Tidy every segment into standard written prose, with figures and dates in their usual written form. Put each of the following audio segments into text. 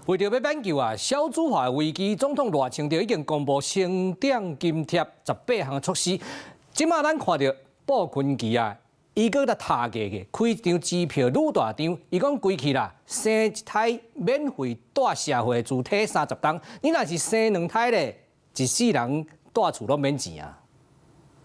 為着要挽救小資化危機，總統賴清德已經公布升點津貼18項措施。即馬咱看到布坤基伊閣來塔價嘅，開張支票愈大張，伊講規氣啦，生一胎免費帶社會自體30天，你若是生2胎咧，一世人帶厝都免錢啊。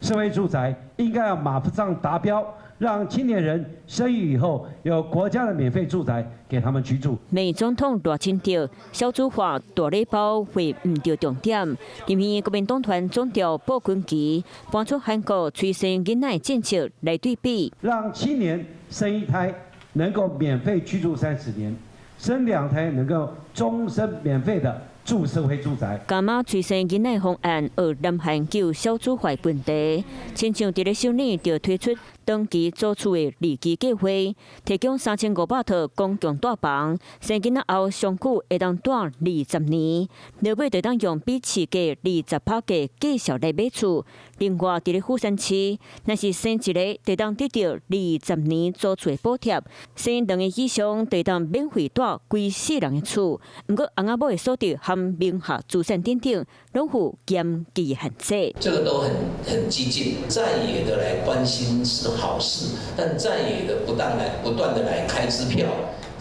社會住宅應該要馬上達標，讓青年人生育以後有國家的免費住宅給他們居住。美總統賴清德小資化大禮包會唔到重點，因為國民黨團總召布坤基搬出韓國催生囡仔政策來對比，讓青年生1胎能夠免費居住30年，生2胎能夠終身免費的住社會住宅。加碼催生囡仔方案，而南韓救小資化問題，親像在咧去年就推出長期租厝的利基計劃，提供3500套公共大房，生囡仔後上久會當住20年，落尾就當用比市價20%嘅價數來買厝。另外，在咧富山區，若是生一個，就當得到20年租厝的補貼；生2個以上，就當免費住規世人的厝。不過，翁仔某的所得和名下資產等等，攏有嚴期限制。這個都很激進，在野的來關心是好事，但在野的不斷的來開支票，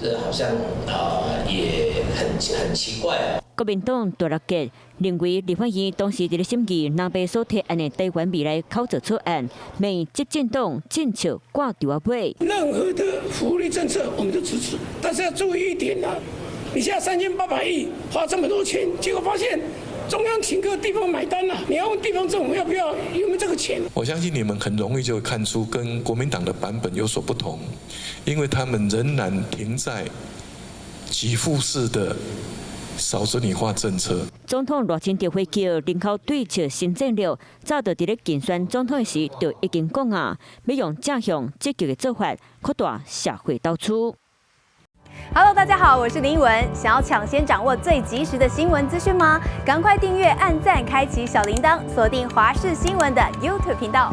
這好像也很奇怪啊。國民黨大六傑認為，立法院當時在咧審議南北所提案的台灣未來考察草案，未執政黨政策掛掉啊尾。任何的福利政策我們都支持，但是要注意一點啊，你現在3800億花這麼多錢，結果發現中央請各地方買單了，你要問地方政府要不要，有沒有這個錢？我相信你們很容易就會看出跟國民黨的版本有所不同，因為他們仍然停在給付式的少子女化政策。總統賴清德會叫人口對策新戰略，早就在咧競選總統時就已經講啊，要用正向積極的做法擴大社會到處。Hello， 大家好，我是林依文。想要搶先掌握最及時的新聞資訊嗎？趕快訂閱、按讚、開啟小鈴鐺，鎖定華視新聞的 YouTube 頻道。